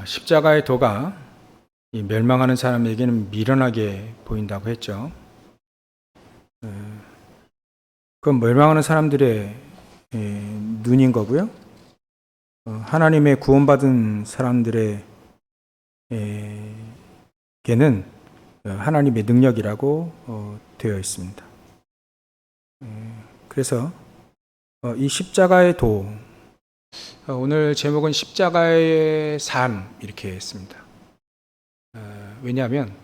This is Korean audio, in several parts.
십자가의 도가 이 멸망하는 사람에게는 미련하게 보인다고 했죠. 그건 멸망하는 사람들의 눈인 거고요. 하나님의 구원받은 사람들에게는 하나님의 능력이라고 되어 있습니다. 그래서 이 십자가의 도, 오늘 제목은 십자가의 삶 이렇게 했습니다. 왜냐하면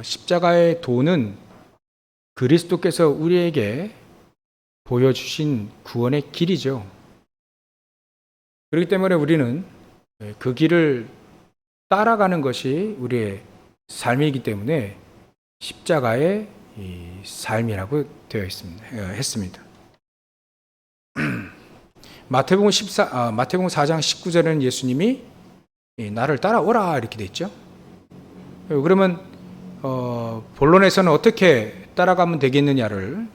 십자가의 도는 그리스도께서 우리에게 보여주신 구원의 길이죠. 그렇기 때문에 우리는 그 길을 따라가는 것이 우리의 삶이기 때문에 십자가의 삶이라고 되어 했습니다. 마태복음 4장 19절에는 예수님이 나를 따라오라 이렇게 돼 있죠. 그러면 본론에서는 어떻게 따라가면 되겠느냐를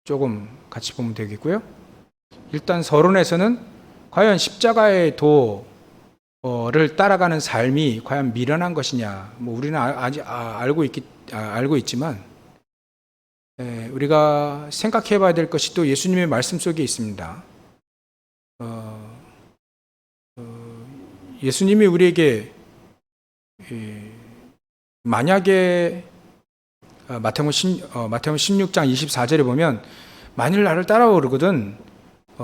조금 같이 보면 되겠고요. 일단 서론에서는 과연 십자가의 도를 따라가는 삶이 과연 미련한 것이냐, 우리는 아직 알고 있지만 우리가 생각해봐야 될 것이 또 예수님의 말씀 속에 있습니다. 예수님이 우리에게 만약에 마태복음 16장 24절에 보면 만일 나를 따라오거든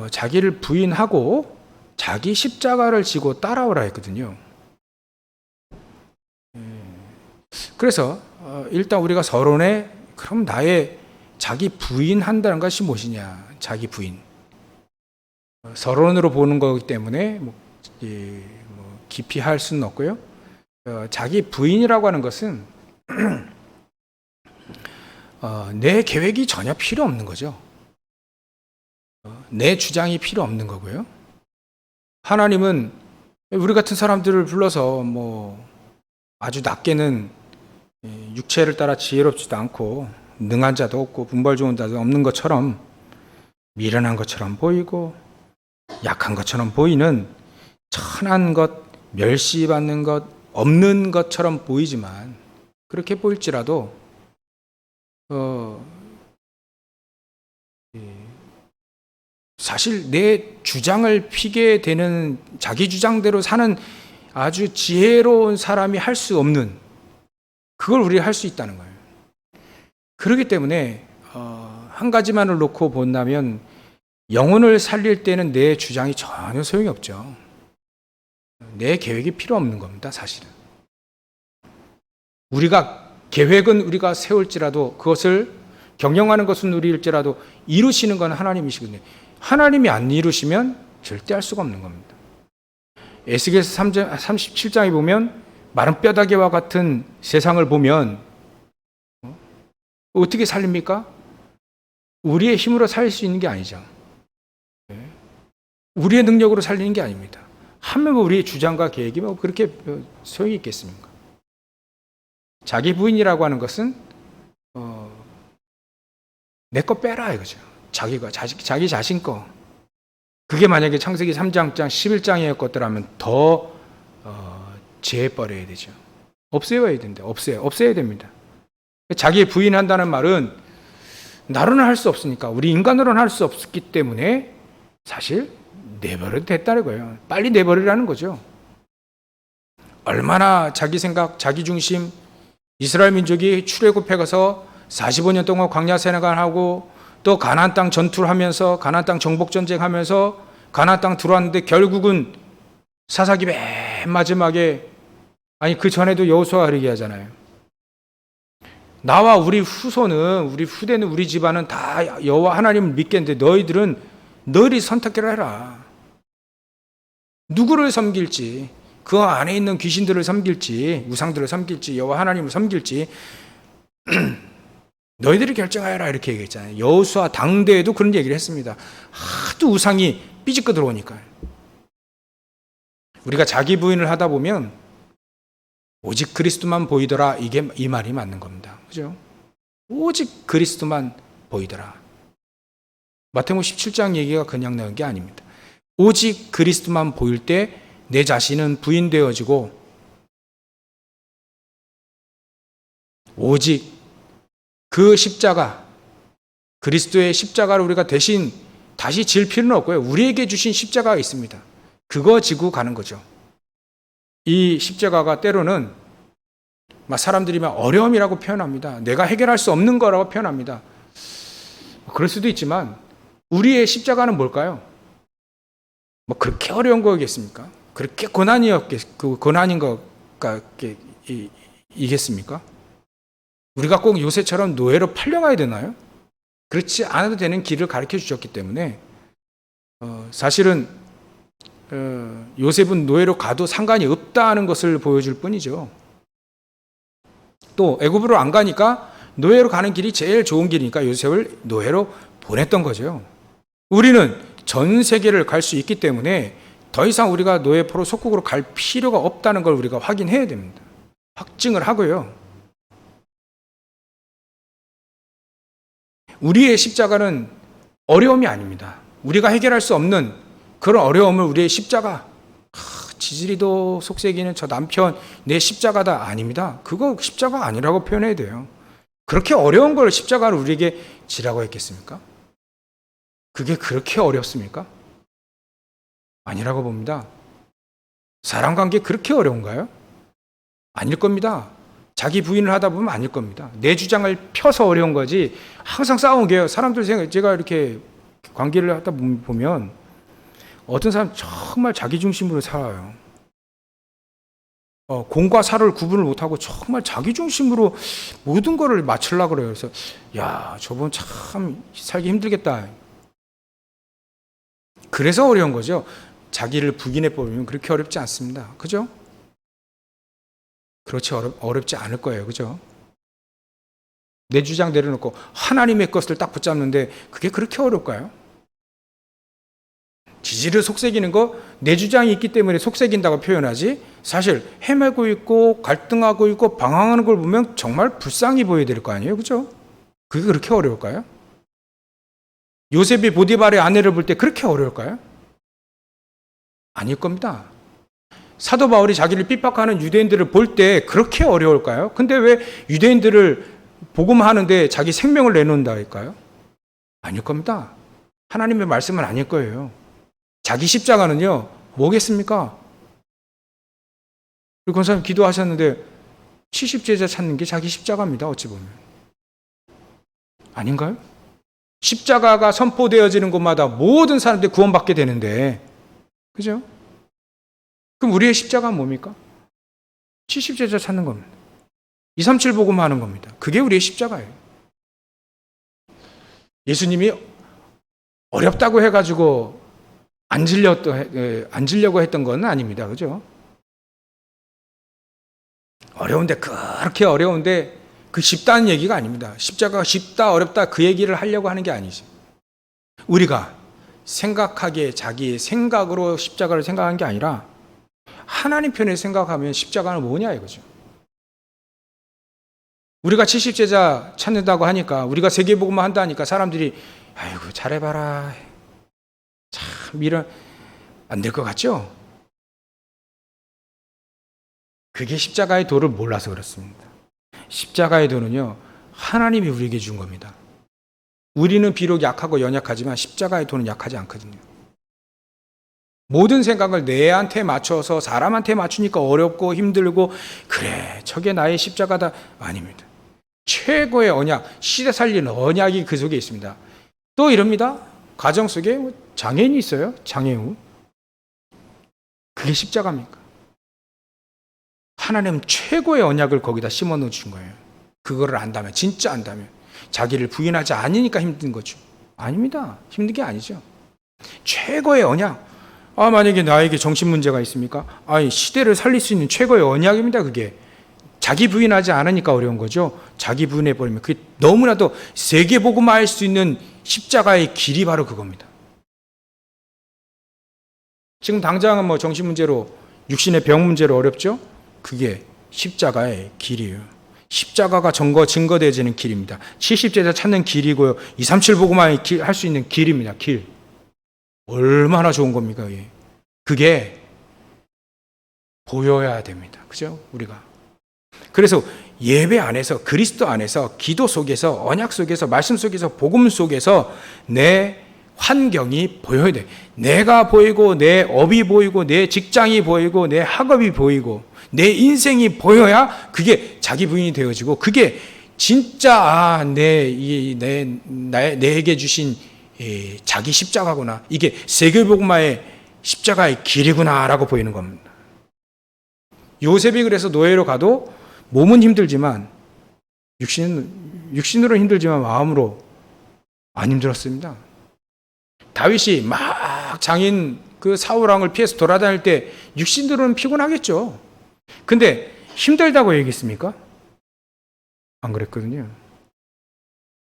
자기를 부인하고 자기 십자가를 지고 따라오라 했거든요. 그래서 일단 우리가 서론에 그럼 나의 자기 부인한다는 것이 무엇이냐, 자기 부인. 서론으로 보는 거기 때문에 깊이 할 수는 없고요. 자기 부인이라고 하는 것은 내 계획이 전혀 필요 없는 거죠. 내 주장이 필요 없는 거고요. 하나님은 우리 같은 사람들을 불러서 아주 낮게는 육체를 따라 지혜롭지도 않고 능한 자도 없고 분별 좋은 자도 없는 것처럼 미련한 것처럼 보이고 약한 것처럼 보이는 천한 것, 멸시받는 것, 없는 것처럼 보이지만 그렇게 보일지라도 사실 내 주장을 피게 되는 자기 주장대로 사는 아주 지혜로운 사람이 할 수 없는 그걸 우리가 할 수 있다는 거예요. 그렇기 때문에 한 가지만을 놓고 본다면 영혼을 살릴 때는 내 주장이 전혀 소용이 없죠. 내 계획이 필요 없는 겁니다, 사실은. 계획은 우리가 세울지라도 그것을 경영하는 것은 우리일지라도 이루시는 건 하나님이시거든요. 하나님이 안 이루시면 절대 할 수가 없는 겁니다. 에스겔서 37장에 보면 마른 뼈다귀와 같은 세상을 보면 어떻게 살립니까? 우리의 힘으로 살릴 수 있는 게 아니죠. 우리의 능력으로 살리는 게 아닙니다. 하면 우리의 주장과 계획이 그렇게 소용이 있겠습니까? 자기 부인이라고 하는 것은 내 거 빼라 이거죠. 자기 자신 거. 그게 만약에 창세기 3장 11장의 것들하면 더 제해버려야 되죠. 없애야 된다. 없애야 됩니다. 자기 부인한다는 말은 나로는 할 수 없으니까, 우리 인간으로는 할 수 없기 때문에 사실 내버려도 됐다는 거예요. 빨리 내버리라는 거죠. 얼마나 자기 생각, 자기 중심, 이스라엘 민족이 출애굽해 가서 45년 동안 광야 생활하고 또 가나안 땅 전투를 하면서 가나안 땅 정복 전쟁하면서 가나안 땅 들어왔는데 결국은 사사기 맨 마지막에 그 전에도 여호수아가 이렇게 하잖아요. 나와 우리 후대는 우리 집안은 다 여호와 하나님을 믿겠는데 너희들이 선택을 해라. 누구를 섬길지, 그 안에 있는 귀신들을 섬길지, 우상들을 섬길지, 여호와 하나님을 섬길지 너희들이 결정하여라 이렇게 얘기했잖아요. 여호수아 당대에도 그런 얘기를 했습니다. 하도 우상이 삐집고 들어오니까. 우리가 자기 부인을 하다 보면 오직 그리스도만 보이더라, 이 말이 맞는 겁니다. 그죠? 오직 그리스도만 보이더라. 마태복음 17장 얘기가 그냥 나온 게 아닙니다. 오직 그리스도만 보일 때 내 자신은 부인되어지고 오직 그 십자가, 그리스도의 십자가를 우리가 대신 다시 질 필요는 없고요. 우리에게 주신 십자가가 있습니다. 그거 지고 가는 거죠. 이 십자가가 때로는 사람들이 어려움이라고 표현합니다. 내가 해결할 수 없는 거라고 표현합니다. 그럴 수도 있지만 우리의 십자가는 뭘까요? 그렇게 어려운 거겠습니까? 그렇게 고난인 이겠습니까? 우리가 꼭 요새처럼 노예로 팔려가야 되나요? 그렇지 않아도 되는 길을 가르쳐 주셨기 때문에 사실은 요셉은 노예로 가도 상관이 없다는 것을 보여줄 뿐이죠. 또 애굽으로 안 가니까 노예로 가는 길이 제일 좋은 길이니까 요셉을 노예로 보냈던 거죠. 우리는 전 세계를 갈 수 있기 때문에 더 이상 우리가 노예포로 속국으로 갈 필요가 없다는 걸 우리가 확인해야 됩니다. 확증을 하고요. 우리의 십자가는 어려움이 아닙니다. 우리가 해결할 수 없는 그런 어려움을 우리의 십자가, 지지리도 속삭이는 저 남편 내 십자가다, 아닙니다. 그거 십자가 아니라고 표현해야 돼요. 그렇게 어려운 걸 십자가를 우리에게 지라고 했겠습니까? 그게 그렇게 어렵습니까? 아니라고 봅니다. 사람관계 그렇게 어려운가요? 아닐 겁니다. 자기 부인을 하다 보면 아닐 겁니다. 내 주장을 펴서 어려운 거지 항상 싸운 게요. 사람들 제가 이렇게 관계를 하다 보면 어떤 사람 정말 자기 중심으로 살아요. 공과 사를 구분을 못하고 정말 자기 중심으로 모든 거를 맞추려고 그래요. 그래서 저분 참 살기 힘들겠다. 그래서 어려운 거죠. 자기를 부인해 버리면 그렇게 어렵지 않습니다. 그죠? 그렇지 어렵지 않을 거예요. 그죠? 내 주장 내려놓고 하나님의 것을 딱 붙잡는데 그게 그렇게 어려울까요? 지지를 속삭이는 거 내 주장이 있기 때문에 속삭인다고 표현하지, 사실 헤매고 있고 갈등하고 있고 방황하는 걸 보면 정말 불쌍히 보여야 될 거 아니에요. 그죠? 그게 그렇게 어려울까요? 요셉이 보디발의 아내를 볼 때 그렇게 어려울까요? 아닐 겁니다. 사도 바울이 자기를 핍박하는 유대인들을 볼 때 그렇게 어려울까요? 근데 왜 유대인들을 복음하는데 자기 생명을 내놓는다 할까요? 아닐 겁니다. 하나님의 말씀은 아닐 거예요. 자기 십자가는요, 뭐겠습니까? 그리고 권사님 기도하셨는데 70제자 찾는 게 자기 십자가입니다. 어찌 보면. 아닌가요? 십자가가 선포되어지는 곳마다 모든 사람들이 구원받게 되는데, 그죠? 그럼 우리의 십자가는 뭡니까? 70제자 찾는 겁니다. 237 복음하는 겁니다. 그게 우리의 십자가예요. 예수님이 어렵다고 해가지고 안 지려고 했던 건 아닙니다. 그죠? 어려운데, 그렇게 어려운데 그 쉽다는 얘기가 아닙니다. 십자가가 쉽다 어렵다 그 얘기를 하려고 하는 게 아니죠. 우리가 생각하기에 자기의 생각으로 십자가를 생각한 게 아니라 하나님 편에 생각하면 십자가는 뭐냐 이거죠. 우리가 70제자 찾는다고 하니까, 우리가 세계복음만 한다니까 사람들이 아이고 잘해봐라, 참 이런 안 될 것 같죠? 그게 십자가의 도를 몰라서 그렇습니다. 십자가의 도는요, 하나님이 우리에게 준 겁니다. 우리는 비록 약하고 연약하지만 십자가의 도는 약하지 않거든요. 모든 생각을 내한테 맞춰서 사람한테 맞추니까 어렵고 힘들고, 그래 저게 나의 십자가다, 아닙니다. 최고의 언약, 시대 살리는 언약이 그 속에 있습니다. 또 이럽니다. 가정 속에 장애인이 있어요. 장애우. 그게 십자가입니까? 하나님 최고의 언약을 거기다 심어 넣어 준 거예요. 그거를 안다면, 진짜 안다면. 자기를 부인하지 않으니까 힘든 거죠. 아닙니다. 힘든 게 아니죠. 최고의 언약. 만약에 나에게 정신 문제가 있습니까? 시대를 살릴 수 있는 최고의 언약입니다. 그게. 자기 부인하지 않으니까 어려운 거죠. 자기 부인해버리면 그게 너무나도 세계복음화할 수 있는 십자가의 길이 바로 그겁니다. 지금 당장은 정신 문제로, 육신의 병 문제로 어렵죠? 그게 십자가의 길이에요. 십자가가 증거되어지는 길입니다. 70제자 찾는 길이고요. 237 복음화 할 수 있는 길입니다. 길. 얼마나 좋은 겁니까? 그게 보여야 됩니다. 그죠? 우리가. 그래서 예배 안에서, 그리스도 안에서, 기도 속에서, 언약 속에서, 말씀 속에서, 복음 속에서 내 환경이 보여야 돼. 내가 보이고, 내 업이 보이고, 내 직장이 보이고, 내 학업이 보이고, 내 인생이 보여야 그게 자기 부인이 되어지고, 그게 진짜 내게 주신 자기 십자가구나. 이게 세계복음화의 십자가의 길이구나라고 보이는 겁니다. 요셉이 그래서 노예로 가도 몸은 힘들지만 육신으로 힘들지만 마음으로 안 힘들었습니다. 다윗이 막 장인 그 사울 왕을 피해서 돌아다닐 때 육신으로는 피곤하겠죠. 근데 힘들다고 얘기했습니까? 안 그랬거든요.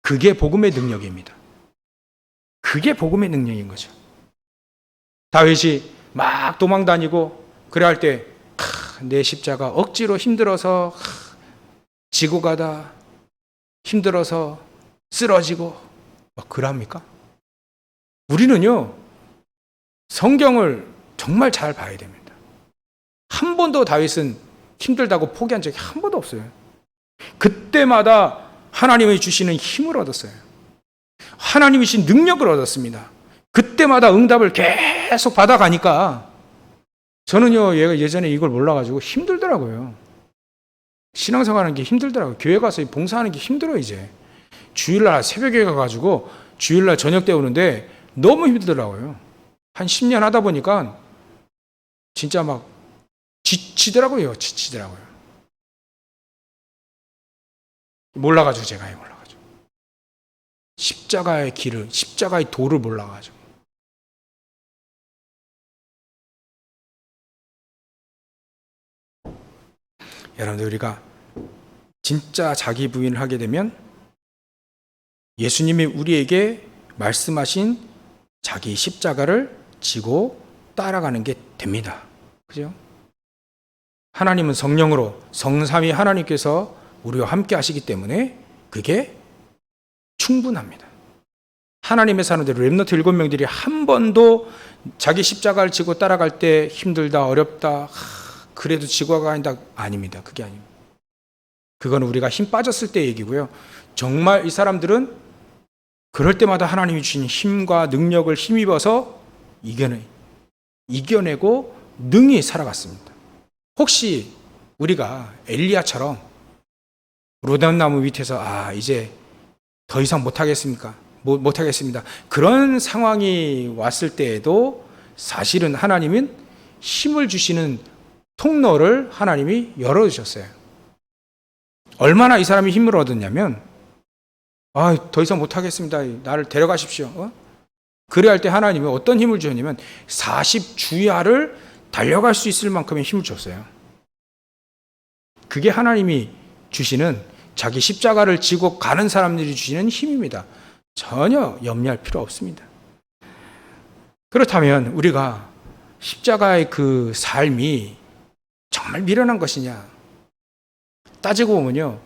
그게 복음의 능력입니다. 그게 복음의 능력인 거죠. 다윗이 막 도망 다니고 그래 할 때 내 십자가 억지로 힘들어서 지고 가다 힘들어서 쓰러지고 막 그럽니까? 우리는요 성경을 정말 잘 봐야 됩니다. 한 번도 다윗은 힘들다고 포기한 적이 한 번도 없어요. 그때마다 하나님이 주시는 힘을 얻었어요. 하나님이 주신 능력을 얻었습니다. 그때마다 응답을 계속 받아가니까 저는요 예전에 이걸 몰라가지고 힘들더라고요. 신앙생활하는 게 힘들더라고요. 교회 가서 봉사하는 게 힘들어요. 이제 주일날 새벽에 가가지고 주일날 저녁 때 오는데 너무 힘들더라고요. 한 10년 하다 보니까 진짜 막 지치더라고요. 몰라가지고 제가 몰라가지고 십자가의 길을, 십자가의 도를 몰라가지고. 여러분들 우리가 진짜 자기 부인을 하게 되면 예수님이 우리에게 말씀하신 자기 십자가를 지고 따라가는 게 됩니다. 그죠? 하나님은 성령으로 성삼위 하나님께서 우리와 함께 하시기 때문에 그게 충분합니다. 하나님의 사람들 렘넌트 7명들이 한 번도 자기 십자가를 지고 따라갈 때 힘들다 어렵다 그래도 지고 가야 아닙니다. 그게 아닙니다. 그건 우리가 힘 빠졌을 때 얘기고요. 정말 이 사람들은 그럴 때마다 하나님이 주신 힘과 능력을 힘입어서 이겨내고 능히 살아갔습니다. 혹시 우리가 엘리야처럼 로뎀나무 밑에서 이제 더 이상 못하겠습니까? 못하겠습니다. 그런 상황이 왔을 때에도 사실은 하나님은 힘을 주시는 통로를 하나님이 열어주셨어요. 얼마나 이 사람이 힘을 얻었냐면 더 이상 못하겠습니다. 나를 데려가십시오. 그래 할 때 하나님이 어떤 힘을 주셨냐면 40주야를 달려갈 수 있을 만큼의 힘을 줬어요. 그게 하나님이 주시는 자기 십자가를 지고 가는 사람들이 주시는 힘입니다. 전혀 염려할 필요 없습니다. 그렇다면 우리가 십자가의 그 삶이 정말 미련한 것이냐? 따지고 보면요.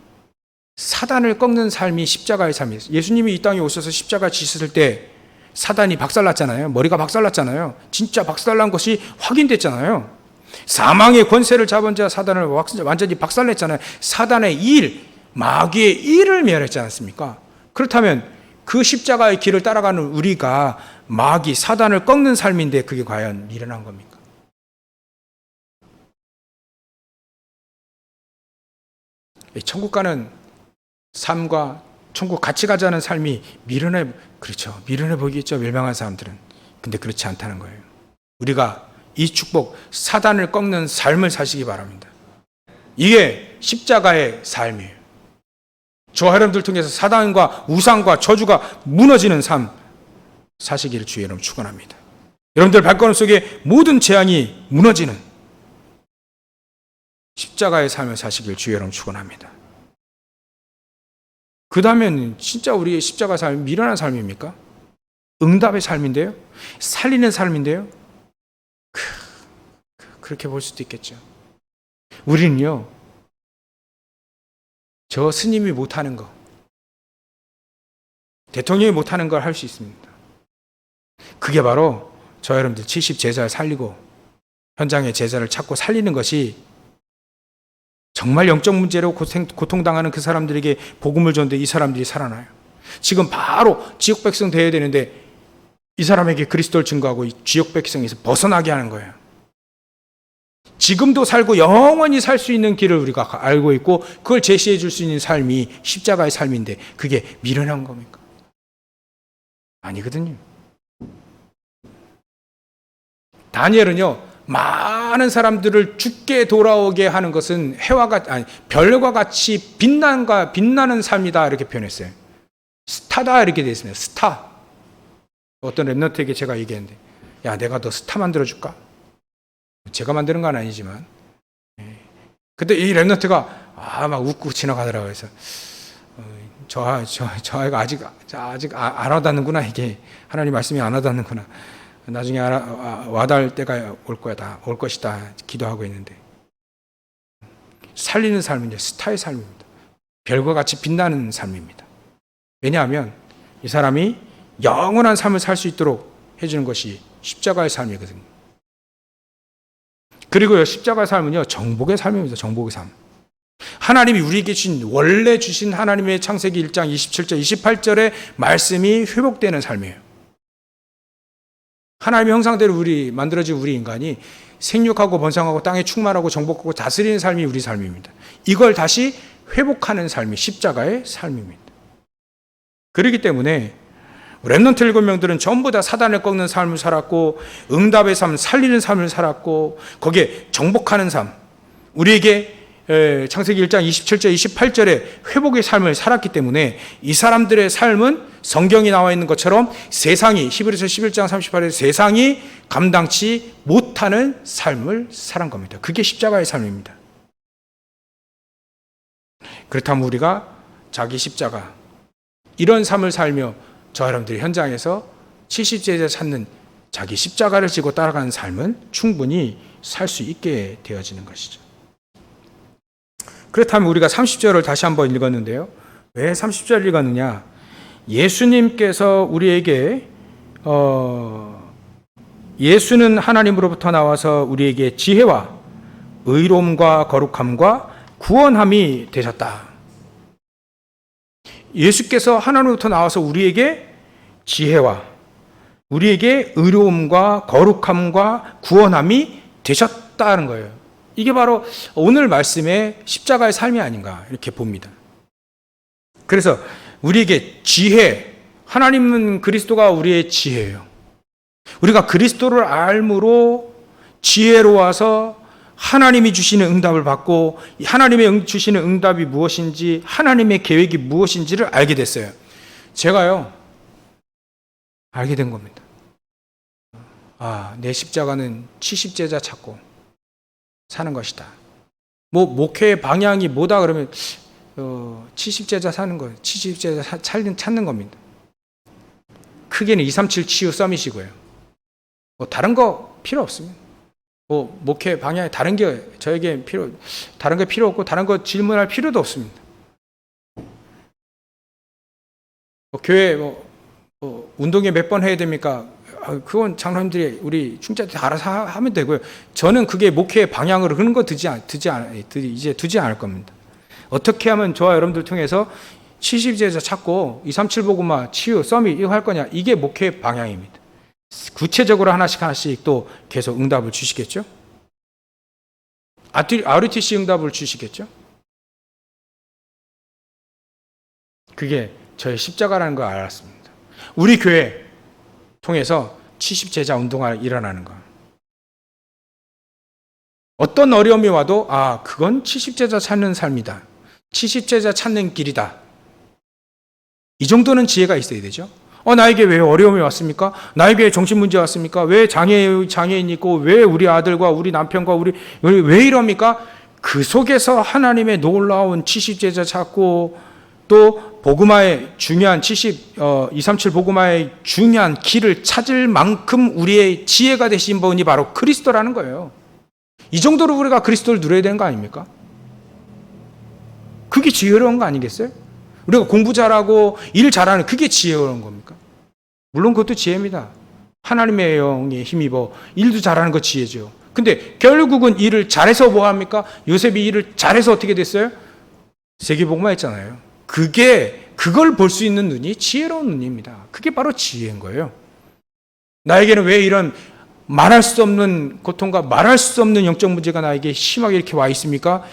사단을 꺾는 삶이 십자가의 삶이에요. 예수님이 이 땅에 오셔서 십자가 지셨을 때 사단이 박살났잖아요. 머리가 박살났잖아요. 진짜 박살난 것이 확인됐잖아요. 사망의 권세를 잡은 자 사단을 완전히 박살냈잖아요. 사단의 일, 마귀의 일을 멸했지 않습니까? 그렇다면 그 십자가의 길을 따라가는 우리가 마귀, 사단을 꺾는 삶인데 그게 과연 미련한 겁니까? 천국 가는 삶과 천국 같이 가자는 삶이 미련해 보이겠죠. 멸망한 사람들은. 근데 그렇지 않다는 거예요. 우리가 이 축복, 사단을 꺾는 삶을 사시기 바랍니다. 이게 십자가의 삶이에요. 저와 여러분들 통해서 사단과 우상과 저주가 무너지는 삶 사시기를 주의 이름으로 축원합니다. 여러분들 발걸음 속에 모든 재앙이 무너지는 십자가의 삶을 사시길 주의 이름으로 축원합니다. 그 다음엔 진짜 우리의 십자가 삶이 미련한 삶입니까? 응답의 삶인데요? 살리는 삶인데요? 그렇게 볼 수도 있겠죠. 우리는요, 저 스님이 못하는 거, 대통령이 못하는 걸 할 수 있습니다. 그게 바로 저 여러분들 70제자를 살리고 현장의 제자를 찾고 살리는 것이 정말 영적 문제로 고통당하는 그 사람들에게 복음을 전데 이 사람들이 살아나요. 지금 바로 지역 백성 되어야 되는데 이 사람에게 그리스도를 증거하고 이 지역 백성에서 벗어나게 하는 거예요. 지금도 살고 영원히 살 수 있는 길을 우리가 알고 있고 그걸 제시해 줄 수 있는 삶이 십자가의 삶인데 그게 미련한 겁니까? 아니거든요. 다니엘은요, 많은 사람들을 죽게 돌아오게 하는 것은 별과 같이 빛나는 삶이다 이렇게 표현했어요. 스타다 이렇게 되어 있습니다. 스타. 어떤 랩런트에게 제가 얘기했는데, 야, 내가 너 스타 만들어줄까? 제가 만드는 건 아니지만, 그때 이 랩런트가 막 웃고 지나가더라고요. 그래서 저 아이가 아직 안 와닿는구나. 이게 하나님 말씀이 안 와닿는구나. 나중에 와닿을 때가 올 것이다 기도하고 있는데, 살리는 삶은 스타의 삶입니다. 별과 같이 빛나는 삶입니다. 왜냐하면 이 사람이 영원한 삶을 살 수 있도록 해주는 것이 십자가의 삶이거든요. 그리고 십자가의 삶은요, 정복의 삶입니다. 정복의 삶. 하나님이 우리에게 원래 주신 하나님의 창세기 1장 27절 28절의 말씀이 회복되는 삶이에요. 하나님의 형상대로 만들어진 우리 인간이 생육하고 번성하고 땅에 충만하고 정복하고 다스리는 삶이 우리 삶입니다. 이걸 다시 회복하는 삶이 십자가의 삶입니다. 그렇기 때문에 렘넌트 7명들은 전부 다 사단을 꺾는 삶을 살았고 응답의 삶, 살리는 삶을 살았고 거기에 정복하는 삶, 우리에게 창세기 1장 27절 28절에 회복의 삶을 살았기 때문에 이 사람들의 삶은 성경이 나와 있는 것처럼 세상이, 히브리서 11장 38절에 세상이 감당치 못하는 삶을 살은 겁니다. 그게 십자가의 삶입니다. 그렇다면 우리가 자기 십자가, 이런 삶을 살며 저 여러분들이 현장에서 70제자 찾는 자기 십자가를 지고 따라가는 삶은 충분히 살 수 있게 되어지는 것이죠. 그렇다면 우리가 30절을 다시 한번 읽었는데요. 왜 30절을 읽었느냐? 예수님께서 우리에게 예수는 하나님으로부터 나와서 우리에게 지혜와 의로움과 거룩함과 구원함이 되셨다. 예수께서 하나님으로부터 나와서 우리에게 지혜와 우리에게 의로움과 거룩함과 구원함이 되셨다는 거예요. 이게 바로 오늘 말씀의 십자가의 삶이 아닌가 이렇게 봅니다. 그래서 우리에게 지혜, 하나님은 그리스도가 우리의 지혜예요. 우리가 그리스도를 알므로 지혜로워서 하나님이 주시는 응답을 받고 하나님의 주시는 응답이 무엇인지 하나님의 계획이 무엇인지를 알게 됐어요. 제가요 알게 된 겁니다. 내 십자가는 70제자 찾고 사는 것이다. 목회의 방향이 뭐다 그러면 70제자 사는 거예요. 70제자 찾는 겁니다. 크게는 237 치유 서밋이고요. 다른 거 필요 없습니다. 목회 방향에 다른 게 다른 게 필요 없고 다른 거 질문할 필요도 없습니다. 교회 운동회 몇 번 해야 됩니까? 그건 장로님들이 우리 중자 때 알아서 하면 되고요. 저는 그게 목회의 방향으로 그런 거 이제 두지 않을 겁니다. 어떻게 하면 저와 여러분들 통해서 70제자 찾고 237 복음화 치유 서밋 이거 할 거냐? 이게 목회의 방향입니다. 구체적으로 하나씩 또 계속 응답을 주시겠죠? RUTC 응답을 주시겠죠? 그게 저의 십자가라는 걸 알았습니다. 우리 교회 통해서 70제자 운동가 일어나는 거. 어떤 어려움이 와도 그건 70제자 찾는 삶이다. 70제자 찾는 길이다. 이 정도는 지혜가 있어야 되죠. 나에게 왜 어려움이 왔습니까? 나에게 정신 문제 왔습니까? 왜 장애인이 있고 왜 우리 아들과 우리 남편과 우리 왜 이럽니까? 그 속에서 하나님의 놀라운 70제자 찾고 또 복음화의 중요한 237 복음화의 중요한 길을 찾을 만큼 우리의 지혜가 되신 분이 바로 그리스도라는 거예요. 이 정도로 우리가 그리스도를 누려야 되는 거 아닙니까? 그게 지혜로운 거 아니겠어요? 우리가 공부 잘하고 일 잘하는 그게 지혜로운 겁니까? 물론 그것도 지혜입니다. 하나님의 영에 힘입어 일도 잘하는 거 지혜죠. 근데 결국은 일을 잘해서 뭐 합니까? 요셉이 일을 잘해서 어떻게 됐어요? 세계복음화 했잖아요. 그걸 볼 수 있는 눈이 지혜로운 눈입니다. 그게 바로 지혜인 거예요. 나에게는 왜 이런 말할 수 없는 고통과 말할 수 없는 영적 문제가 나에게 심하게 이렇게 와 있습니까?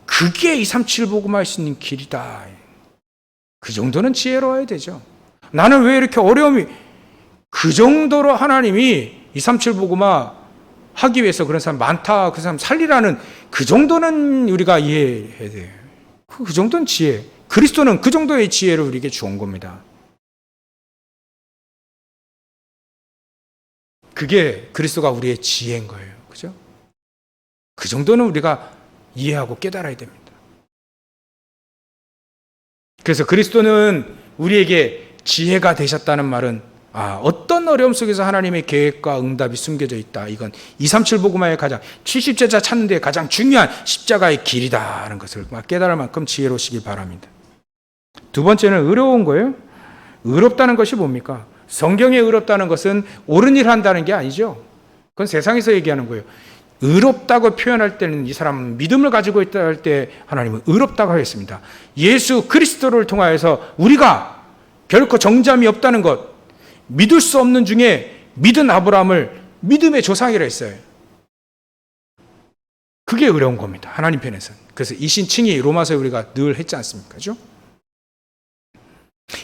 그게 237 복음화할 수 있는 길이다. 그 정도는 지혜로워야 되죠. 나는 왜 이렇게 어려움이, 그 정도로 하나님이 237 복음화 하기 위해서 그런 사람 많다, 그 사람 살리라는, 그 정도는 우리가 이해해야 돼요. 그 정도는 지혜. 그리스도는 그 정도의 지혜를 우리에게 주온 겁니다. 그게 그리스도가 우리의 지혜인 거예요. 그죠? 그 정도는 우리가 이해하고 깨달아야 됩니다. 그래서 그리스도는 우리에게 지혜가 되셨다는 말은, 어떤 어려움 속에서 하나님의 계획과 응답이 숨겨져 있다. 이건 237 복음화의 가장 70제자 찾는 데 가장 중요한 십자가의 길이다라는 것을 깨달을 만큼 지혜로우시길 바랍니다. 두 번째는 의로운 거예요. 의롭다는 것이 뭡니까? 성경에 의롭다는 것은 옳은 일 한다는 게 아니죠. 그건 세상에서 얘기하는 거예요. 의롭다고 표현할 때는 이 사람은 믿음을 가지고 있다 할 때 하나님은 의롭다고 하겠습니다. 예수 그리스도를 통하여서 우리가 결코 정죄함이 없다는 것, 믿을 수 없는 중에 믿은 아브라함을 믿음의 조상이라 했어요. 그게 의로운 겁니다. 하나님 편에서는. 그래서 이 신칭이 로마서에 우리가 늘 했지 않습니까? 그죠?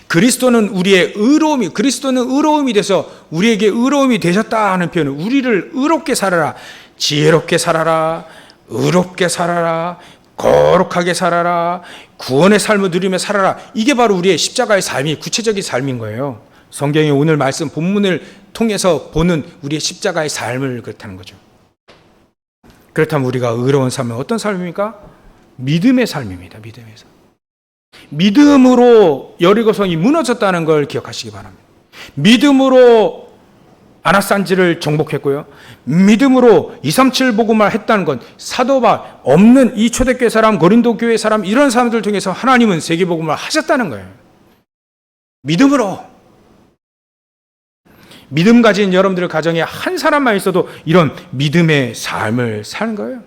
그리스도는 의로움이 돼서 우리에게 의로움이 되셨다 하는 표현은 우리를 의롭게 살아라, 지혜롭게 살아라, 의롭게 살아라, 거룩하게 살아라, 구원의 삶을 누리며 살아라. 이게 바로 우리의 십자가의 삶이 구체적인 삶인 거예요. 성경의 오늘 말씀 본문을 통해서 보는 우리의 십자가의 삶을 그렇다는 거죠. 그렇다면 우리가 의로운 삶은 어떤 삶입니까? 믿음의 삶입니다. 믿음의 삶. 믿음으로 여리고성이 무너졌다는 걸 기억하시기 바랍니다. 믿음으로 아나산지를 정복했고요. 믿음으로 237 복음을 했다는 건 사도 바울 없는 이 초대교회 사람, 고린도 교회 사람, 이런 사람들 통해서 하나님은 세계 복음을 하셨다는 거예요. 믿음으로. 믿음 가진 여러분들 가정에 한 사람만 있어도 이런 믿음의 삶을 사는 거예요.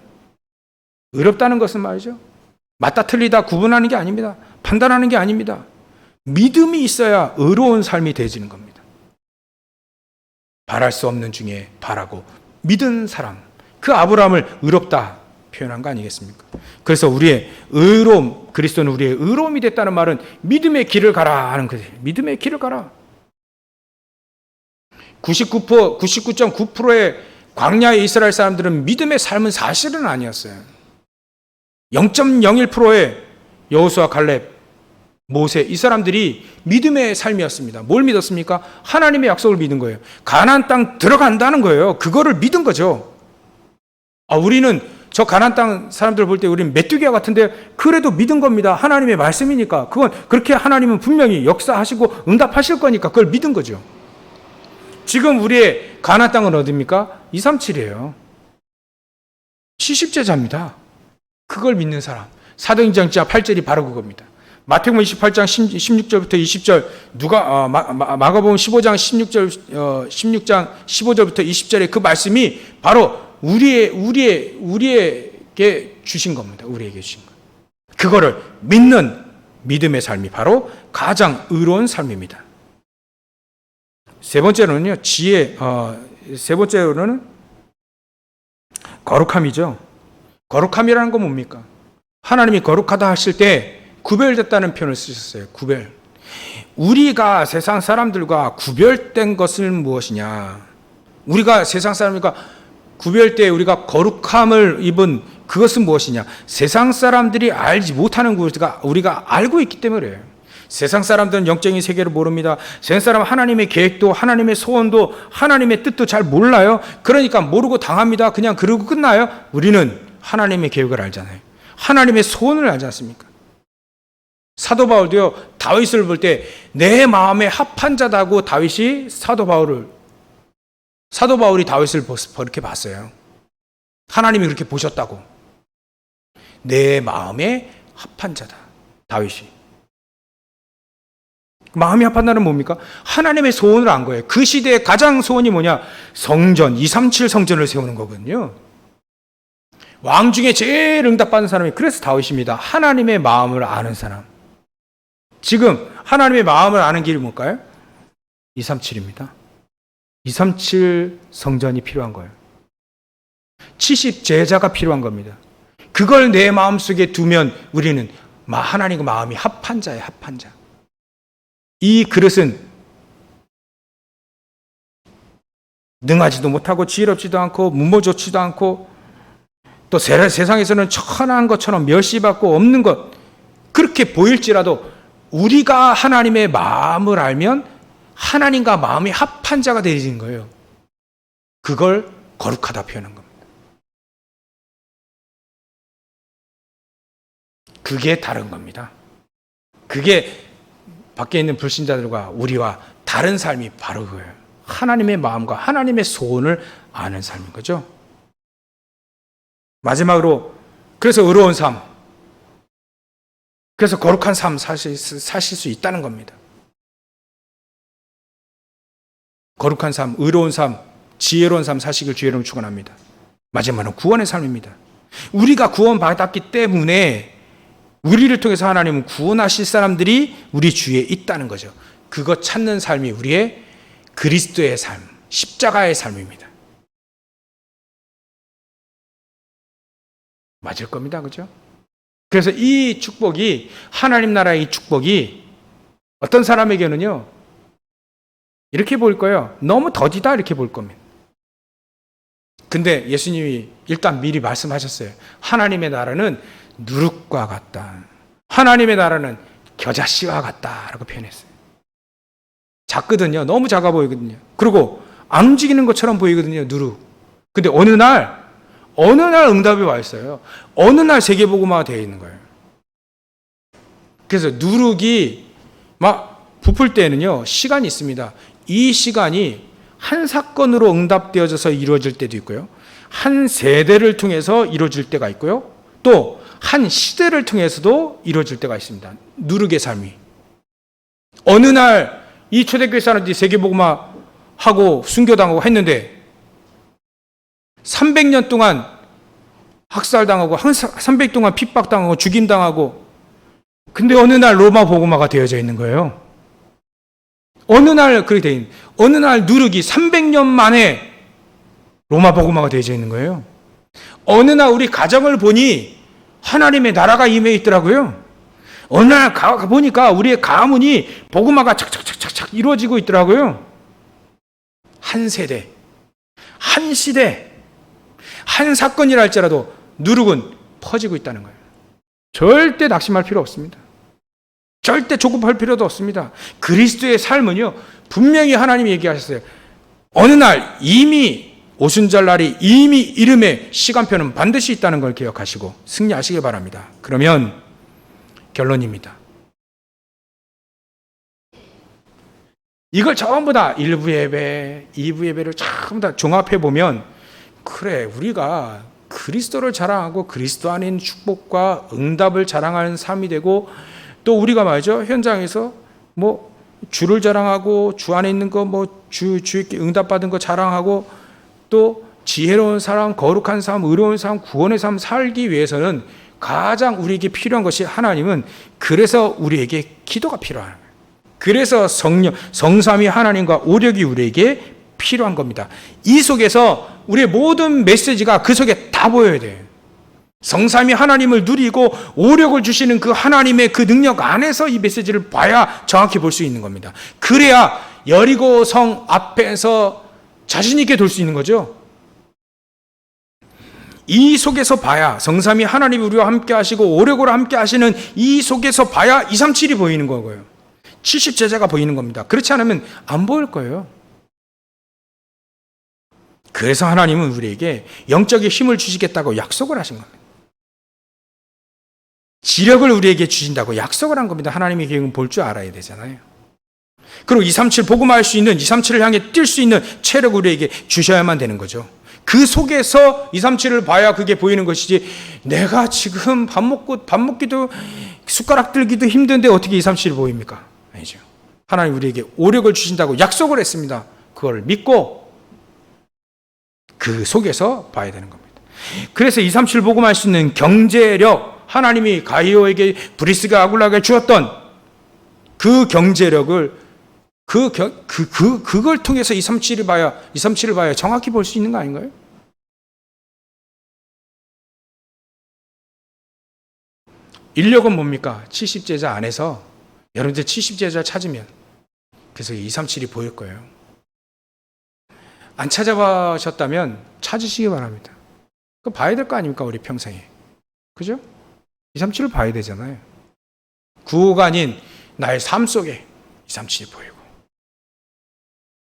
의롭다는 것은 말이죠. 맞다 틀리다 구분하는 게 아닙니다. 판단하는 게 아닙니다. 믿음이 있어야 의로운 삶이 되어지는 겁니다. 바랄 수 없는 중에 바라고 믿은 사람, 그 아브라함을 의롭다 표현한 거 아니겠습니까? 그래서 우리의 의로움, 그리스도는 우리의 의로움이 됐다는 말은 믿음의 길을 가라 하는 거예요. 믿음의 길을 가라. 99.9%의 광야의 이스라엘 사람들은 믿음의 삶은 사실은 아니었어요. 0.01%의 여호수아, 갈렙, 모세, 이 사람들이 믿음의 삶이었습니다. 뭘 믿었습니까? 하나님의 약속을 믿은 거예요. 가나안 땅 들어간다는 거예요. 그거를 믿은 거죠. 우리는 저 가나안 땅 사람들 볼 때 우리는 메뚜기와 같은데 그래도 믿은 겁니다. 하나님의 말씀이니까. 그건 그렇게 하나님은 분명히 역사하시고 응답하실 거니까 그걸 믿은 거죠. 지금 우리의 가나안 땅은 어디입니까? 237이에요. 70제자입니다. 그걸 믿는 사람. 사도행전 8절이 바로 그겁니다. 마태복음 28장 16절부터 20절, 마가복음 15장 16장 15절부터 20절의 그 말씀이 바로 우리에게 주신 겁니다. 우리에게 주신 것. 그거를 믿는 믿음의 삶이 바로 가장 의로운 삶입니다. 세 번째로는요, 세 번째로는 거룩함이죠. 거룩함이라는 건 뭡니까? 하나님이 거룩하다 하실 때 구별됐다는 표현을 쓰셨어요. 구별. 우리가 세상 사람들과 구별된 것은 무엇이냐? 우리가 세상 사람들과 구별돼 우리가 거룩함을 입은 그것은 무엇이냐? 세상 사람들이 알지 못하는 것을 우리가 알고 있기 때문에 그래요. 세상 사람들은 영적인 세계를 모릅니다. 세상 사람은 하나님의 계획도 하나님의 소원도 하나님의 뜻도 잘 몰라요. 그러니까 모르고 당합니다. 그냥 그러고 끝나요. 우리는 하나님의 계획을 알잖아요. 하나님의 소원을 알지 않습니까? 사도 바울도요, 다윗을 볼 때 내 마음에 합한 자다고 다윗이 사도 바울이 다윗을 그렇게 봤어요. 하나님이 그렇게 보셨다고. 내 마음에 합한 자다. 다윗이. 마음이 합한다는 뭡니까? 하나님의 소원을 안 거예요. 그 시대의 가장 소원이 뭐냐? 성전, 237 성전을 세우는 거거든요. 왕 중에 제일 응답받는 사람이 그래서 다윗입니다. 하나님의 마음을 아는 사람. 지금 하나님의 마음을 아는 길이 뭘까요? 237입니다. 237 성전이 필요한 거예요. 70 제자가 필요한 겁니다. 그걸 내 마음속에 두면 우리는 하나님과 마음이 합한 자예요. 합한 자. 이 그릇은 능하지도 못하고 지혜롭지도 않고 문모 좋지도 않고 또 세상에서는 천한 것처럼 멸시받고 없는 것 그렇게 보일지라도 우리가 하나님의 마음을 알면 하나님과 마음이 합한 자가 되어지는 거예요. 그걸 거룩하다 표현한 겁니다. 그게 다른 겁니다. 그게 밖에 있는 불신자들과 우리와 다른 삶이 바로 그거예요. 하나님의 마음과 하나님의 소원을 아는 삶인 거죠. 마지막으로 그래서 의로운 삶, 그래서 거룩한 삶 사실 수 있다는 겁니다. 거룩한 삶, 의로운 삶, 지혜로운 삶 사시길 주의 이름으로 축원합니다. 마지막으로 구원의 삶입니다. 우리가 구원받았기 때문에 우리를 통해서 하나님은 구원하실 사람들이 우리 주위에 있다는 거죠. 그거 찾는 삶이 우리의 그리스도의 삶, 십자가의 삶입니다. 맞을 겁니다. 그죠? 그래서 이 축복이, 하나님 나라의 이 축복이 어떤 사람에게는요, 이렇게 보일 거예요. 너무 더디다 이렇게 볼 겁니다. 근데 예수님이 일단 미리 말씀하셨어요. 하나님의 나라는 누룩과 같다. 하나님의 나라는 겨자씨와 같다 라고 표현했어요. 작거든요. 너무 작아 보이거든요. 그리고 안 움직이는 것처럼 보이거든요. 누룩. 근데 어느 날 응답이 와 있어요. 어느 날 세계복음화가 되어 있는 거예요. 그래서 누룩이 막 부풀 때는요, 시간이 있습니다. 이 시간이 한 사건으로 응답되어져서 이루어질 때도 있고요. 한 세대를 통해서 이루어질 때가 있고요. 또 한 시대를 통해서도 이루어질 때가 있습니다. 누룩의 삶이. 어느 날 이 초대교회 사람들이 세계복음화하고 순교당하고 했는데 300년 동안 학살당하고 300년 동안 핍박당하고 죽임당하고 근데 어느 날 로마 복음화가 되어져 있는 거예요. 어느 날 그렇게 되어 있는 어느 날 누룩이 300년 만에 로마 복음화가 되어져 있는 거예요. 어느 날 우리 가정을 보니 하나님의 나라가 임해 있더라고요. 어느 날 가보니까 우리의 가문이 복음화가 착착착착 이루어지고 있더라고요. 한 세대, 한 시대, 한 사건이라 할지라도 누룩은 퍼지고 있다는 거예요. 절대 낙심할 필요 없습니다. 절대 조급할 필요도 없습니다. 그리스도의 삶은요, 분명히 하나님이 얘기하셨어요. 어느 날 이미 오순절 날이 이미 이름의 시간표는 반드시 있다는 걸 기억하시고 승리하시길 바랍니다. 그러면 결론입니다. 이걸 전부 다 1부 예배, 2부 예배를 전부 다 종합해 보면 그래, 우리가 그리스도를 자랑하고 그리스도 안에 있는 축복과 응답을 자랑하는 삶이 되고 또 우리가 말이죠, 현장에서 뭐 주를 자랑하고 주 안에 있는 거 뭐 주께 응답받은 거 자랑하고 또 지혜로운 삶, 거룩한 삶, 의로운 삶, 구원의 삶 살기 위해서는 가장 우리에게 필요한 것이 하나님은 그래서 우리에게 기도가 필요한 거예요. 그래서 성삼위 하나님과 오력이 우리에게 필요한 겁니다. 이 속에서 우리의 모든 메시지가 그 속에 다 보여야 돼요. 성삼위 하나님을 누리고 오력을 주시는 그 하나님의 그 능력 안에서 이 메시지를 봐야 정확히 볼 수 있는 겁니다. 그래야 여리고 성 앞에서 자신 있게 돌 수 있는 거죠. 이 속에서 봐야 성삼위 하나님이 우리와 함께 하시고 오력으로 함께 하시는 이 속에서 봐야 237이 보이는 거고요. 70 제자가 보이는 겁니다. 그렇지 않으면 안 보일 거예요. 그래서 하나님은 우리에게 영적인 힘을 주시겠다고 약속을 하신 겁니다. 지력을 우리에게 주신다고 약속을 한 겁니다. 하나님의 계획은 볼 줄 알아야 되잖아요. 그리고 237 복음할 수 있는 237을 향해 뛸 수 있는 체력을 우리에게 주셔야만 되는 거죠. 그 속에서 237을 봐야 그게 보이는 것이지 내가 지금 밥 먹기도 숟가락 들기도 힘든데 어떻게 237이 보입니까? 아니죠. 하나님 우리에게 오력을 주신다고 약속을 했습니다. 그걸 믿고 그 속에서 봐야 되는 겁니다. 그래서 237 복음할 수 있는 경제력, 하나님이 가이오에게 브리스가 아굴라에게 주었던 그 경제력을 그걸 통해서 237을 봐야 정확히 볼 수 있는 거 아닌가요? 인력은 뭡니까? 70제자 안에서 여러분들 70제자 찾으면 그래서 237이 보일 거예요. 안 찾아보셨다면 찾으시기 바랍니다. 그거 봐야 될 거 아닙니까? 우리 평생에. 그죠? 237을 봐야 되잖아요. 구호가 아닌 나의 삶 속에 237이 보이고,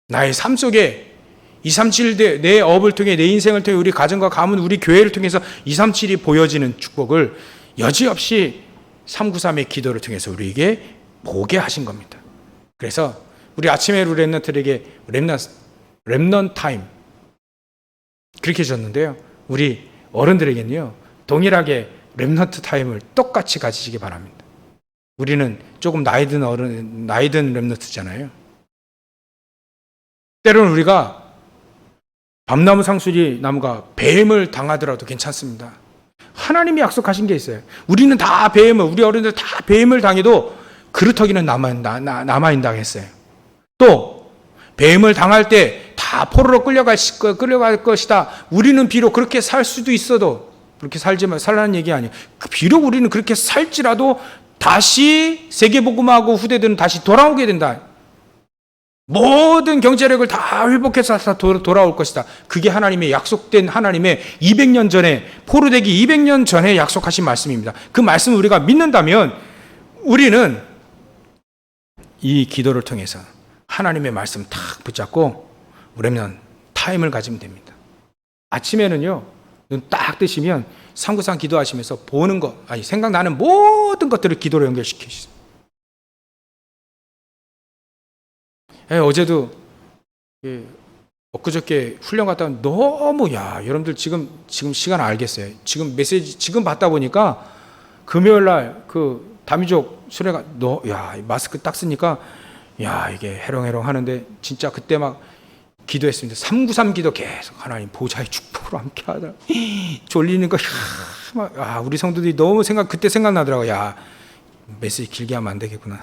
나의 삶 속에 237 내 업을 통해, 내 인생을 통해, 우리 가정과 가문, 우리 교회를 통해서 237이 보여지는 축복을 여지없이 393의 기도를 통해서 우리에게 보게 하신 겁니다. 그래서 우리 아침에 우리 렘넌트들에게 렘넌 타임 그렇게 해줬는데요. 우리 어른들에게는요, 동일하게 렘넌트 타임을 똑같이 가지시기 바랍니다. 우리는 조금 나이 든 렘넌트잖아요. 때로는 우리가 밤나무 상수리 나무가 뱀을 당하더라도 괜찮습니다. 하나님이 약속하신 게 있어요. 우리는 다 뱀을, 우리 어른들 다 뱀을 당해도 그루터기는 남아있다 했어요. 또 뱀을 당할 때 다 포로로 끌려갈 것이다. 우리는 비록 그렇게 살 수도 있어도, 그렇게 살라는 얘기 아니에요. 비록 우리는 그렇게 살지라도 다시 세계복음하고 후대들은 다시 돌아오게 된다. 모든 경제력을 다 회복해서 돌아올 것이다. 그게 하나님의 약속된, 하나님의 200년 전에, 포로되기 200년 전에 약속하신 말씀입니다. 그 말씀을 우리가 믿는다면 우리는 이 기도를 통해서 하나님의 말씀 탁 붙잡고 우리는 타임을 가지면 됩니다. 아침에는요, 눈 딱 뜨시면 393 기도하시면서 보는 것, 생각나는 모든 것들을 기도로 연결시키시죠. 어제도 엊그저께 훈련 갔다 왔는데 너무, 여러분들 지금 시간 알겠어요. 지금 메시지 지금 받다 보니까 금요일 날 그 다미족 수레가 마스크 딱 쓰니까 이게 해롱해롱 하는데 진짜 그때 막 기도했습니다. 393 기도 계속 하나님 보좌의 축복으로 함께 하더라. 졸리는 거 우리 성도들이 너무 그때 생각나더라고. 메시지 길게 하면 안 되겠구나.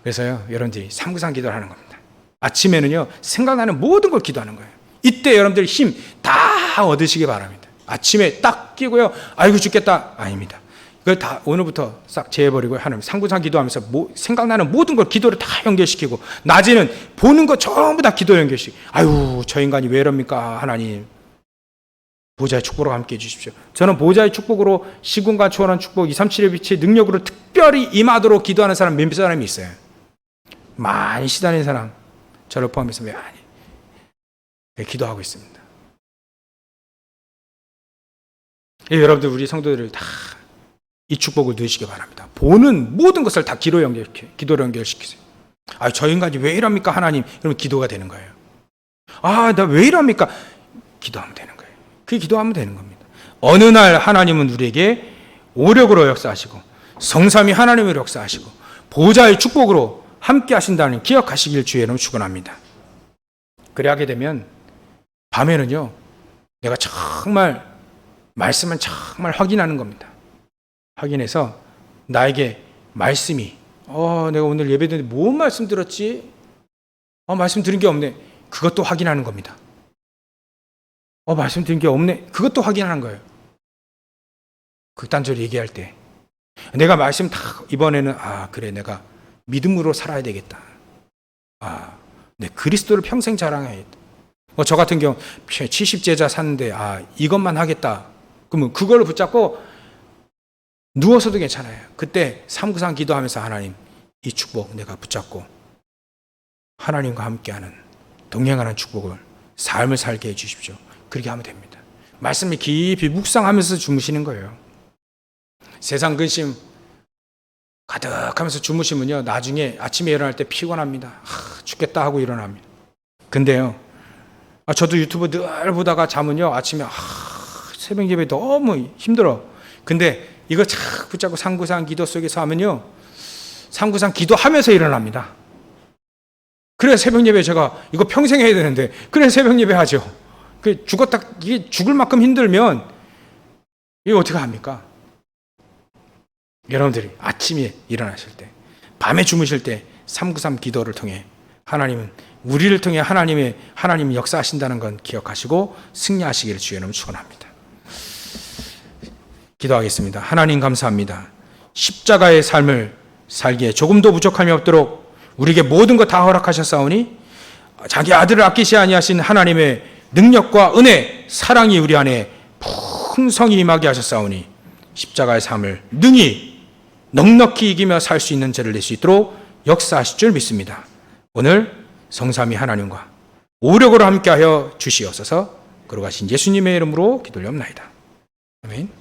그래서요, 여러분들이 393 기도를 하는 겁니다. 아침에는요, 생각나는 모든 걸 기도하는 거예요. 이때 여러분들 힘 다 얻으시기 바랍니다. 아침에 딱 끼고요, 아이고 죽겠다. 아닙니다. 그걸 다 오늘부터 싹 제해버리고 하나님 393 기도하면서 생각나는 모든 걸 기도를 다 연결시키고, 낮에는 보는 거 전부 다 기도 연결시키고, 저 인간이 왜 이럽니까 하나님. 보좌의 축복으로 함께 해주십시오. 저는 보좌의 축복으로 시군과 초월한 축복 237의 빛의 능력으로 특별히 임하도록 기도하는 사람 몇 사람이 있어요. 많이 시달린 사람, 저를 포함해서 많이 기도하고 있습니다. 여러분들, 우리 성도들을 다 이 축복을 누리시기 바랍니다. 보는 모든 것을 다 기도로 연결시키세요. 저 인간이 왜 이럽니까 하나님. 그러면 기도가 되는 거예요. 나 왜 이럽니까. 기도하면 되는 거예요. 그게 기도하면 되는 겁니다. 어느 날 하나님은 우리에게 오력으로 역사하시고, 성삼위 하나님으로 역사하시고, 보좌의 축복으로 함께 하신다는 기억하시길 주의 이름으로 축원합니다. 그래 하게 되면 밤에는요, 내가 정말 말씀은 정말 확인하는 겁니다. 확인해서 나에게 말씀이 내가 오늘 예배 드는데 뭔 말씀 들었지? 말씀 들은 게 없네. 그것도 확인하는 겁니다. 말씀 드린 게 없네. 그것도 확인하는 거예요. 극단적으로 얘기할 때 내가 말씀 다 이번에는 그래, 내가 믿음으로 살아야 되겠다. 내 그리스도를 평생 자랑해야겠다. 저 같은 경우 70제자 샀는데 이것만 하겠다. 그러면 그걸로 붙잡고 누워서도 괜찮아요. 그때 393 기도하면서 하나님, 이 축복 내가 붙잡고 하나님과 함께하는, 동행하는 축복을, 삶을 살게 해주십시오. 그렇게 하면 됩니다. 말씀을 깊이 묵상하면서 주무시는 거예요. 세상 근심 가득하면서 주무시면요, 나중에 아침에 일어날 때 피곤합니다. 죽겠다 하고 일어납니다. 근데요, 저도 유튜브 늘 보다가 자면요, 아침에 새벽 예배 너무 힘들어. 근데 이거 착 붙잡고 393 기도 속에서 하면요, 393 기도하면서 일어납니다. 그래 새벽 예배 제가 이거 평생 해야 되는데, 그래 새벽 예배 하죠. 그 죽었다, 이게 죽을 만큼 힘들면 이게 어떻게 합니까? 여러분들이 아침에 일어나실 때, 밤에 주무실 때 393 기도를 통해 하나님은 우리를 통해 하나님이 역사하신다는 건 기억하시고 승리하시기를 주의 이름으로 축원합니다. 기도하겠습니다. 하나님 감사합니다. 십자가의 삶을 살기에 조금도 부족함이 없도록 우리에게 모든 것 다 허락하셨사오니 자기 아들을 아끼시 아니하신 하나님의 능력과 은혜, 사랑이 우리 안에 풍성히 임하게 하셨사오니 십자가의 삶을 능히 넉넉히 이기며 살 수 있는 죄를 낼 수 있도록 역사하실 줄 믿습니다. 오늘 성삼위 하나님과 오력으로 함께하여 주시옵소서. 거룩하신 예수님의 이름으로 기도를 옵나이다. 아멘.